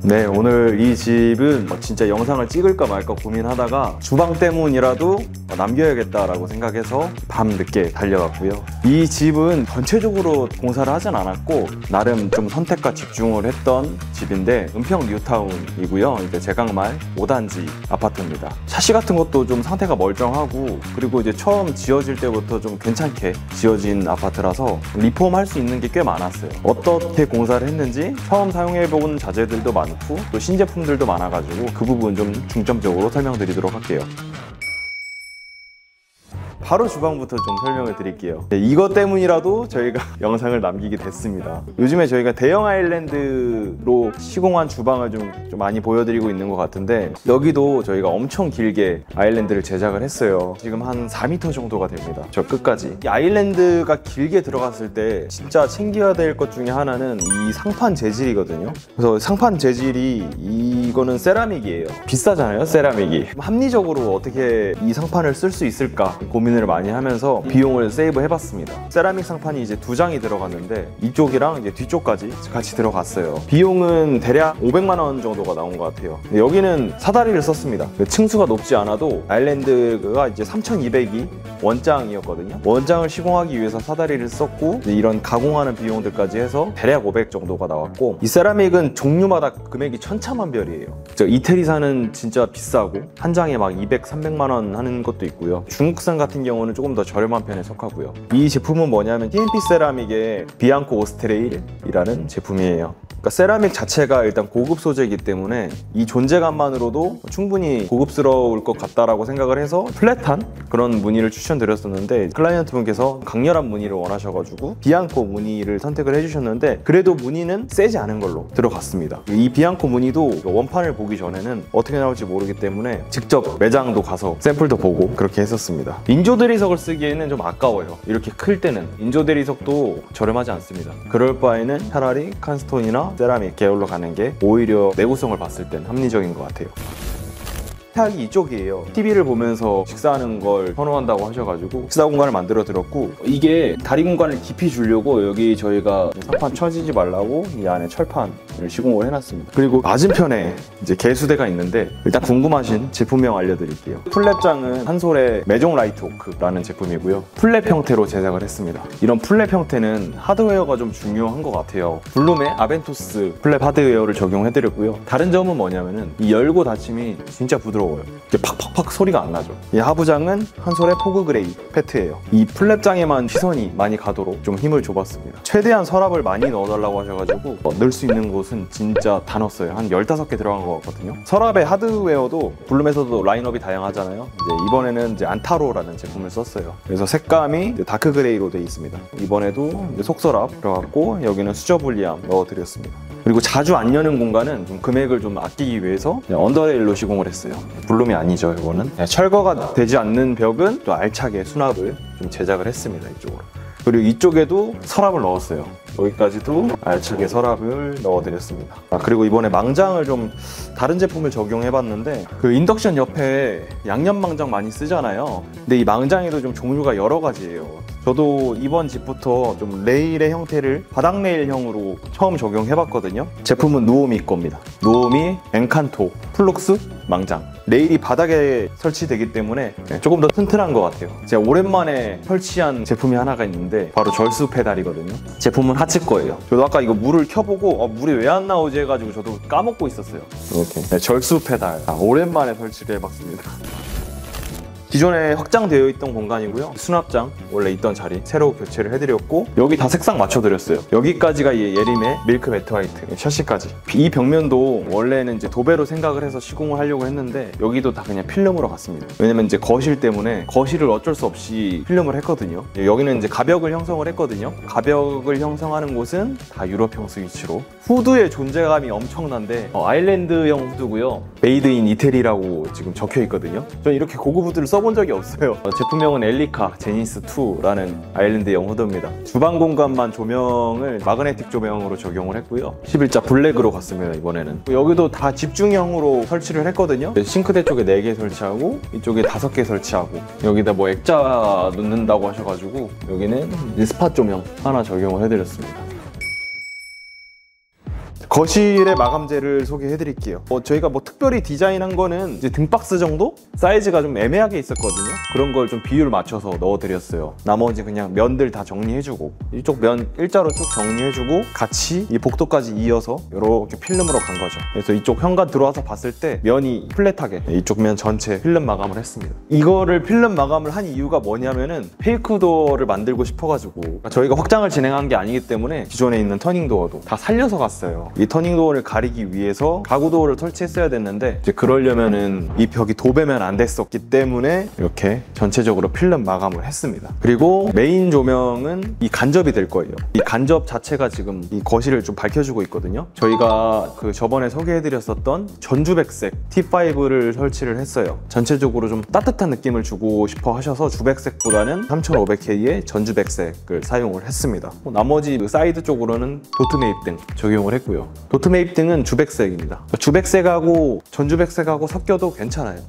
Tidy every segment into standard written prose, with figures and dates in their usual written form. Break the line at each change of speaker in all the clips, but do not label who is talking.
네, 오늘 이 집은 진짜 영상을 찍을까 말까 고민하다가 주방 때문이라도 남겨야겠다라고 생각해서 밤늦게 달려갔고요. 이 집은 전체적으로 공사를 하진 않았고 나름 좀 선택과 집중을 했던 집인데 은평 뉴타운이고요. 이제 제강말 5단지 아파트입니다. 샤시 같은 것도 좀 상태가 멀쩡하고, 그리고 이제 처음 지어질 때부터 좀 괜찮게 지어진 아파트라서 리폼할 수 있는 게 꽤 많았어요. 어떻게 공사를 했는지 처음 사용해본 자재들도 많고 또 신제품들도 많아가지고 그 부분 좀 중점적으로 설명드리도록 할게요. 바로 주방부터 좀 설명을 드릴게요. 네, 이것 때문이라도 저희가 영상을 남기게 됐습니다. 요즘에 저희가 대형 아일랜드로 시공한 주방을 좀 많이 보여드리고 있는 것 같은데, 여기도 저희가 엄청 길게 아일랜드를 제작을 했어요. 지금 한 4m 정도가 됩니다. 저 끝까지. 이 아일랜드가 길게 들어갔을 때 진짜 챙겨야 될 것 중에 하나는 이 상판 재질이거든요. 그래서 상판 재질이 이거는 세라믹이에요. 비싸잖아요, 세라믹이. 합리적으로 어떻게 이 상판을 쓸 수 있을까 고민을 많이 하면서 비용을 세이브 해봤습니다. 세라믹 상판이 이제 2장이 들어갔는데 이쪽이랑 이제 뒤쪽까지 같이 들어갔어요. 비용은 대략 500만 원 정도가 나온 것 같아요. 여기는 사다리를 썼습니다. 층수가 높지 않아도 아일랜드가 이제 3200이 원장이었거든요. 원장을 시공하기 위해서 사다리를 썼고 이런 가공하는 비용들까지 해서 대략 500 정도가 나왔고, 이 세라믹은 종류마다 금액이 천차만별이에요. 이태리산은 진짜 비싸고 한 장에 막 200, 300만 원 하는 것도 있고요. 중국산 같은 경우는 조금 더 저렴한 편에 속하고요. 이 제품은 뭐냐면 TMP 세라믹의 비앙코 오스트레일이라는 제품이에요. 그러니까 세라믹 자체가 일단 고급 소재이기 때문에 이 존재감만으로도 충분히 고급스러울 것 같다라고 생각을 해서 플랫한 그런 무늬를 추천드렸었는데, 클라이언트 분께서 강렬한 무늬를 원하셔가지고 비앙코 무늬를 선택을 해주셨는데, 그래도 무늬는 세지 않은 걸로 들어갔습니다. 이 비앙코 무늬도 원판을 보기 전에는 어떻게 나올지 모르기 때문에 직접 매장도 가서 샘플도 보고 그렇게 했었습니다. 인조 대리석을 쓰기에는 좀 아까워요. 이렇게 클 때는 인조 대리석도 저렴하지 않습니다. 그럴 바에는 차라리 칸스톤이나 세라믹 계열로 가는 게 오히려 내구성을 봤을 땐 합리적인 것 같아요. 식탁이 이쪽이에요. TV를 보면서 식사하는 걸 선호한다고 하셔가지고 식사 공간을 만들어 드렸고, 이게 다리 공간을 깊이 주려고 여기 저희가 상판 쳐지지 말라고 이 안에 철판을 시공을 해놨습니다. 그리고 맞은편에 이제 개수대가 있는데, 일단 궁금하신 제품명 알려드릴게요. 플랩장은 한솔의 메종 라이트 오크라는 제품이고요. 플랩 형태로 제작을 했습니다. 이런 플랩 형태는 하드웨어가 좀 중요한 것 같아요. 블룸의 아벤토스 플랩 하드웨어를 적용해드렸고요. 다른 점은 뭐냐면은 이 열고 닫힘이 진짜 부드러워요. 이게 팍팍팍 소리가 안 나죠. 이 하부장은 한솔의 포그 그레이 패트예요. 이 플랩장에만 시선이 많이 가도록 좀 힘을 줘봤습니다. 최대한 서랍을 많이 넣어달라고 하셔가지고 넣을 수 있는 곳은 진짜 다 넣었어요. 한 15개 들어간 것 같거든요. 서랍의 하드웨어도 블룸에서도 라인업이 다양하잖아요. 이번에는 이제 안타로라는 제품을 썼어요. 그래서 색감이 다크 그레이로 되어 있습니다. 이번에도 속서랍 들어갔고, 여기는 수저 분리함 넣어드렸습니다. 그리고 자주 안 여는 공간은 좀 금액을 좀 아끼기 위해서 언더레일로 시공을 했어요. 블룸이 아니죠, 이거는. 철거가 되지 않는 벽은 또 알차게 수납을 좀 제작을 했습니다, 이쪽으로. 그리고 이쪽에도 서랍을 넣었어요. 여기까지도 알차게 서랍을 넣어드렸습니다. 그리고 이번에 망장을 좀 다른 제품을 적용해봤는데, 그 인덕션 옆에 양념 망장 많이 쓰잖아요. 근데 이 망장에도 좀 종류가 여러 가지예요. 저도 이번 집부터 좀 레일의 형태를 바닥 레일형으로 처음 적용해봤거든요. 제품은 누오미 겁니다. 누오미 엔칸토 플룩스 망장. 레일이 바닥에 설치되기 때문에 조금 더 튼튼한 것 같아요. 제가 오랜만에 설치한 제품이 하나가 있는데 바로 절수 페달이거든요. 제품은 하츠 거예요. 저도 아까 이거 물을 켜보고 물이 왜 안 나오지 해가지고 저도 까먹고 있었어요. 이렇게 절수 페달 오랜만에 설치를 해봤습니다. 기존에 확장되어 있던 공간이고요. 수납장 원래 있던 자리 새로 교체를 해드렸고, 여기 다 색상 맞춰드렸어요. 여기까지가 예림의 밀크 매트 화이트 샤시까지. 이 벽면도 원래는 이제 도배로 생각을 해서 시공을 하려고 했는데 여기도 다 그냥 필름으로 갔습니다. 왜냐면 이제 거실 때문에 거실을 어쩔 수 없이 필름을 했거든요. 여기는 이제 가벽을 형성을 했거든요. 가벽을 형성하는 곳은 다 유럽형 스위치로. 후드의 존재감이 엄청난데 아일랜드형 후드고요. 메이드 인 이태리라고 지금 적혀 있거든요. 저는 이렇게 고급 후드를 써본 적이 없어요. 제품명은 엘리카 제니스 2라는 아일랜드형 후드입니다. 주방 공간만 조명을 마그네틱 조명으로 적용을 했고요. 11자 블랙으로 갔습니다, 이번에는. 여기도 다 집중형으로 설치를 했거든요. 싱크대 쪽에 4개 설치하고 이쪽에 5개 설치하고, 여기다 뭐 액자 넣는다고 하셔가지고 여기는 스팟 조명 하나 적용을 해드렸습니다. 거실의 마감재를 소개해 드릴게요. 저희가 뭐 특별히 디자인한 거는 이제 등박스 정도? 사이즈가 좀 애매하게 있었거든요. 그런 걸 좀 비율 맞춰서 넣어 드렸어요. 나머지 그냥 면들 다 정리해주고, 이쪽 면 일자로 쭉 정리해주고 같이 이 복도까지 이어서 이렇게 필름으로 간 거죠. 그래서 이쪽 현관 들어와서 봤을 때 면이 플랫하게 이쪽 면 전체 필름 마감을 했습니다. 이거를 필름 마감을 한 이유가 뭐냐면은 페이크 도어를 만들고 싶어가지고, 저희가 확장을 진행한 게 아니기 때문에 기존에 있는 터닝 도어도 다 살려서 갔어요. 이 터닝 도어를 가리기 위해서 가구 도어를 설치했어야 됐는데, 이제 그러려면은 이 벽이 도배면 안 됐었기 때문에 이렇게 전체적으로 필름 마감을 했습니다. 그리고 메인 조명은 이 간접이 될 거예요. 이 간접 자체가 지금 이 거실을 좀 밝혀주고 있거든요. 저희가 그 저번에 소개해드렸었던 전주백색 T5를 설치를 했어요. 전체적으로 좀 따뜻한 느낌을 주고 싶어 하셔서 주백색보다는 3500K의 전주백색을 사용을 했습니다. 나머지 그 사이드 쪽으로는 도트 매입등 적용을 했고요. 도트 매입등은 주백색입니다. 주백색하고 전주백색하고 섞여도 괜찮아요.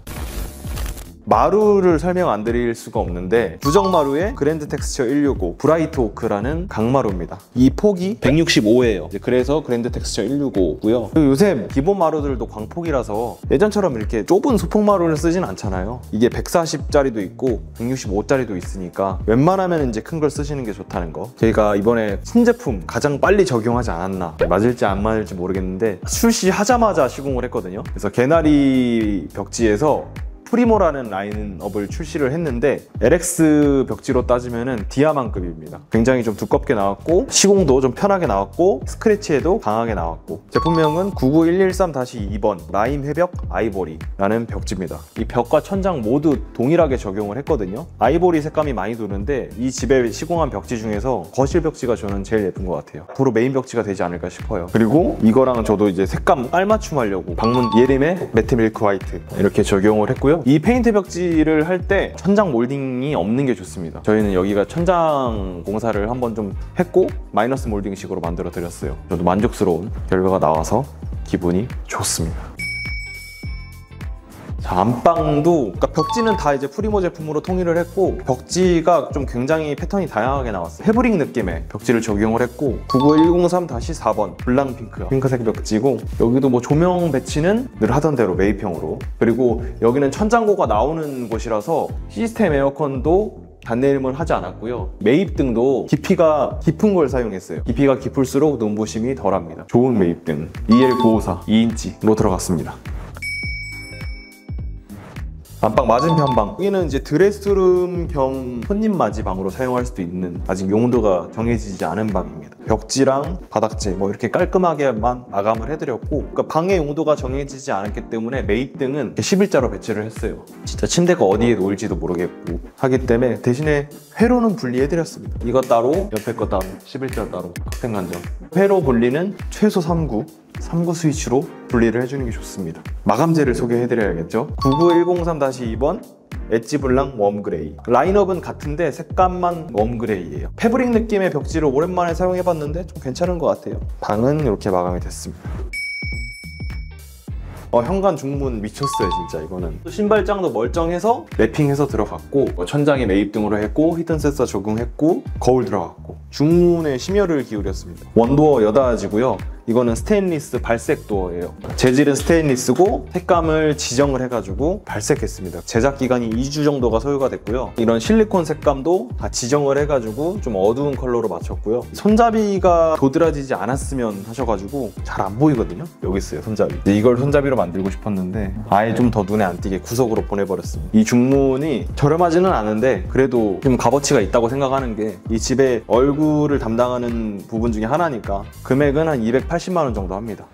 마루를 설명 안 드릴 수가 없는데, 부정마루에 그랜드 텍스처 165 브라이트 오크라는 강마루입니다. 이 폭이 165예요. 그래서 그랜드 텍스처 165고요. 요새 기본 마루들도 광폭이라서 예전처럼 이렇게 좁은 소폭마루를 쓰진 않잖아요. 이게 140짜리도 있고 165짜리도 있으니까 웬만하면 이제 큰 걸 쓰시는 게 좋다는 거. 저희가 이번에 신제품 가장 빨리 적용하지 않았나, 맞을지 안 맞을지 모르겠는데 출시하자마자 시공을 했거든요. 그래서 개나리 벽지에서 프리모라는 라인업을 출시를 했는데, LX 벽지로 따지면은 디아만급입니다. 굉장히 좀 두껍게 나왔고 시공도 좀 편하게 나왔고 스크래치에도 강하게 나왔고, 제품명은 99113-2번 라임 회벽 아이보리라는 벽지입니다. 이 벽과 천장 모두 동일하게 적용을 했거든요. 아이보리 색감이 많이 도는데 이 집에 시공한 벽지 중에서 거실 벽지가 저는 제일 예쁜 것 같아요. 앞으로 메인 벽지가 되지 않을까 싶어요. 그리고 이거랑 저도 이제 색감 깔맞춤 하려고 방문 예림의 매트 밀크 화이트 이렇게 적용을 했고요. 이 페인트 벽지를 할 때 천장 몰딩이 없는 게 좋습니다. 저희는 여기가 천장 공사를 한번 좀 했고 마이너스 몰딩식으로 만들어 드렸어요. 저도 만족스러운 결과가 나와서 기분이 좋습니다. 자, 안방도, 그러니까 벽지는 다 이제 프리모 제품으로 통일을 했고, 벽지가 좀 굉장히 패턴이 다양하게 나왔어요. 패브릭 느낌의 벽지를 적용을 했고, 99103-4번 블랑 핑크색 벽지고, 여기도 뭐 조명 배치는 늘 하던 대로 매입형으로, 그리고 여기는 천장고가 나오는 곳이라서 시스템 에어컨도 단내림을 하지 않았고요. 매입등도 깊이가 깊은 걸 사용했어요. 깊이가 깊을수록 눈부심이 덜합니다. 좋은 매입등 EL954 2인치로 들어갔습니다. 안방 맞은편 방, 여기는 이제 드레스룸 겸 손님 맞이 방으로 사용할 수도 있는, 아직 용도가 정해지지 않은 방입니다. 벽지랑 바닥재 뭐 이렇게 깔끔하게만 마감을 해드렸고, 그러니까 방의 용도가 정해지지 않았기 때문에 매입등은 11자로 배치를 했어요. 진짜 침대가 어디에 놓을지도 모르겠고 하기 때문에 대신에 회로는 분리해드렸습니다. 이거 따로, 옆에 거 따로, 11자 따로, 칵텐 간접. 회로 분리는 최소 3구 스위치로 분리를 해주는 게 좋습니다. 마감재를 소개해드려야겠죠. 99103-2번 엣지 블랑 웜그레이. 라인업은 같은데 색감만 웜그레이예요. 패브릭 느낌의 벽지를 오랜만에 사용해봤는데 좀 괜찮은 것 같아요. 방은 이렇게 마감이 됐습니다. 현관 중문 미쳤어요 진짜. 이거는 신발장도 멀쩡해서 랩핑해서 들어갔고, 천장에 매입등으로 했고, 히든 센서 적용했고, 거울 들어갔고, 중문에 심혈을 기울였습니다. 원도어 여닫이고요. 이거는 스테인리스 발색 도어예요. 재질은 스테인리스고 색감을 지정을 해가지고 발색했습니다. 제작 기간이 2주 정도가 소요가 됐고요. 이런 실리콘 색감도 다 지정을 해가지고 좀 어두운 컬러로 맞췄고요. 손잡이가 도드라지지 않았으면 하셔가지고 잘 안 보이거든요. 여기 있어요, 손잡이. 이걸 손잡이로 만들고 싶었는데 아예 좀 더 눈에 안 띄게 구석으로 보내버렸습니다. 이 중문이 저렴하지는 않은데 그래도 좀 값어치가 있다고 생각하는 게, 이 집의 얼굴을 담당하는 부분 중에 하나니까 금액은 한 280만 원 정도 합니다.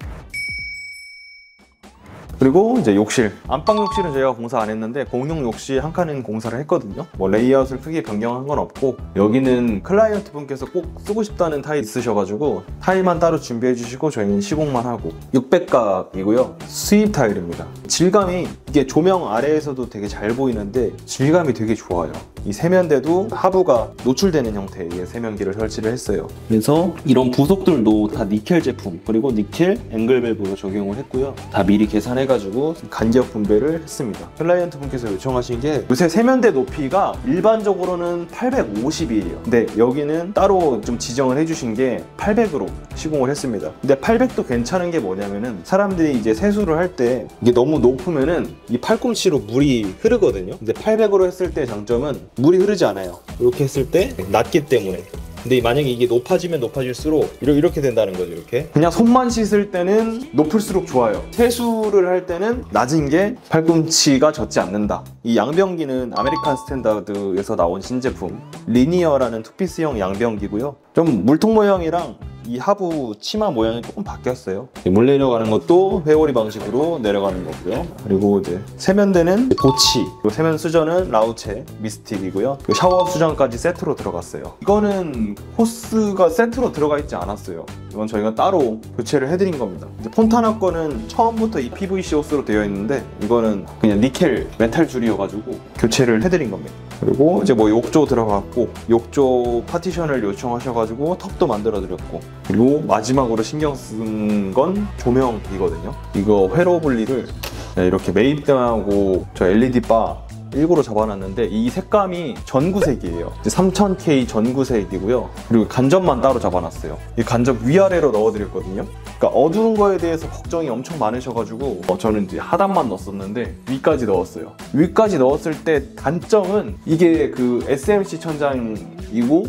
그리고 이제 욕실, 안방 욕실은 저희가 공사 안 했는데 공용 욕실 한 칸은 공사를 했거든요. 뭐 레이아웃을 크게 변경한 건 없고, 여기는 클라이언트 분께서 꼭 쓰고 싶다는 타일 있으셔가지고 타일만 따로 준비해 주시고 저희는 시공만 하고, 600각이고요 수입 타일입니다. 질감이 이게 조명 아래에서도 되게 잘 보이는데 질감이 되게 좋아요. 이 세면대도 하부가 노출되는 형태의 세면기를 설치를 했어요. 그래서 이런 부속들도 다 니켈 제품, 그리고 니켈 앵글 밸브로 적용을 했고요. 다 미리 계산해가지고 간격 분배를 했습니다. 클라이언트 분께서 요청하신 게 요새 세면대 높이가 일반적으로는 850이에요. 근데 여기는 따로 좀 지정을 해주신 게 800으로 시공을 했습니다. 근데 800도 괜찮은 게 뭐냐면은 사람들이 이제 세수를 할 때 이게 너무 높으면은 이 팔꿈치로 물이 흐르거든요. 근데 800으로 했을 때 장점은 물이 흐르지 않아요. 이렇게 했을 때 낮기 때문에. 근데 만약에 이게 높아지면 높아질수록 이렇게 된다는 거죠. 이렇게 그냥 손만 씻을 때는 높을수록 좋아요. 세수를 할 때는 낮은 게 팔꿈치가 젖지 않는다. 이 양변기는 아메리칸 스탠다드에서 나온 신제품 리니어라는 투피스형 양변기고요. 좀 물통 모양이랑 이 하부 치마 모양이 조금 바뀌었어요. 물 내려가는 것도 회오리 방식으로 내려가는 거고요. 그리고 이제 세면대는 보치, 세면 수전은 라우체 미스틱이고요. 샤워 수전까지 세트로 들어갔어요. 이거는 호스가 세트로 들어가 있지 않았어요. 이건 저희가 따로 교체를 해드린 겁니다. 이제 폰타나 거는 처음부터 이 PVC 호스로 되어 있는데 이거는 그냥 니켈 메탈 줄이어가지고 교체를 해드린 겁니다. 그리고 이제 뭐 욕조 들어갔고, 욕조 파티션을 요청하셔가지고 텁도 만들어 드렸고, 그리고 마지막으로 신경 쓴 건 조명이거든요. 이거 회로 분리를 이렇게 매입등하고 저 LED 바 일구로 잡아놨는데 이 색감이 전구색이에요. 3000K 전구색이고요. 그리고 간접만 따로 잡아놨어요. 이 간접 위아래로 넣어드렸거든요. 그러니까 어두운 거에 대해서 걱정이 엄청 많으셔가지고 저는 이제 하단만 넣었었는데 위까지 넣었어요. 위까지 넣었을 때 단점은 이게 그 SMC 천장이고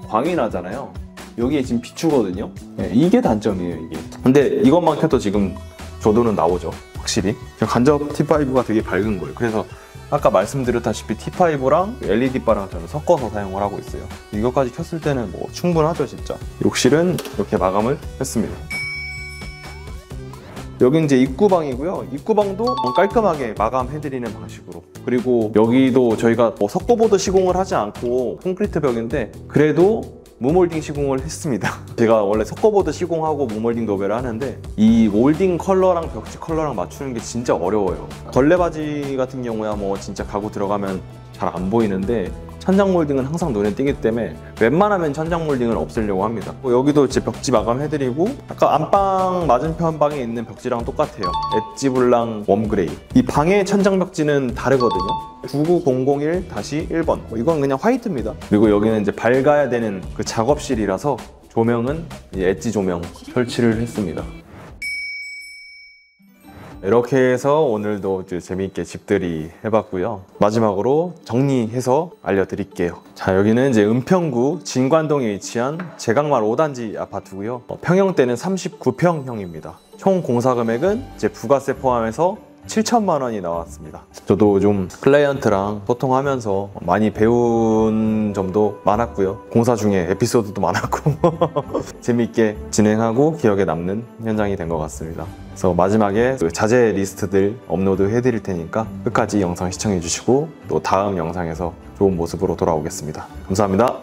광이 나잖아요. 여기에 지금 비추거든요. 네, 이게 단점이에요. 이게. 근데 이것만 켜도 지금 조도는 나오죠. 확실히. 간접 T5가 되게 밝은 거예요. 그래서 아까 말씀드렸다시피 T5랑 LED 바랑 저는 섞어서 사용을 하고 있어요. 이것까지 켰을 때는 뭐 충분하죠, 진짜. 욕실은 이렇게 마감을 했습니다. 여기 이제 입구방이고요. 입구방도 깔끔하게 마감해드리는 방식으로. 그리고 여기도 저희가 뭐 석고보드 시공을 하지 않고 콘크리트 벽인데 그래도 무몰딩 시공을 했습니다. 제가 원래 석고보드 시공하고 무몰딩 도배를 하는데 이 몰딩 컬러랑 벽지 컬러랑 맞추는 게 진짜 어려워요. 걸레바지 같은 경우야 뭐 진짜 가구 들어가면 잘 안 보이는데 천장 몰딩은 항상 눈에 띄기 때문에 웬만하면 천장 몰딩을 없애려고 합니다. 여기도 이제 벽지 마감해드리고 아까 안방 맞은편 방에 있는 벽지랑 똑같아요. 엣지 블랑 웜그레이. 이 방의 천장 벽지는 다르거든요. 99001-1번. 이건 그냥 화이트입니다. 그리고 여기는 이제 밝아야 되는 그 작업실이라서 조명은 엣지 조명 설치를 했습니다. 이렇게 해서 오늘도 재미있게 집들이 해봤고요. 마지막으로 정리해서 알려드릴게요. 자, 여기는 이제 은평구 진관동에 위치한 제강말 5단지 아파트고요. 평형대는 39평형입니다. 총 공사 금액은 이제 부가세 포함해서 7천만 원이 나왔습니다. 저도 좀 클라이언트랑 소통하면서 많이 배운 점도 많았고요. 공사 중에 에피소드도 많았고 재미있게 진행하고 기억에 남는 현장이 된 것 같습니다. 그래서 마지막에 그 자재 리스트들 업로드 해드릴 테니까 끝까지 영상 시청해 주시고 또 다음 영상에서 좋은 모습으로 돌아오겠습니다. 감사합니다.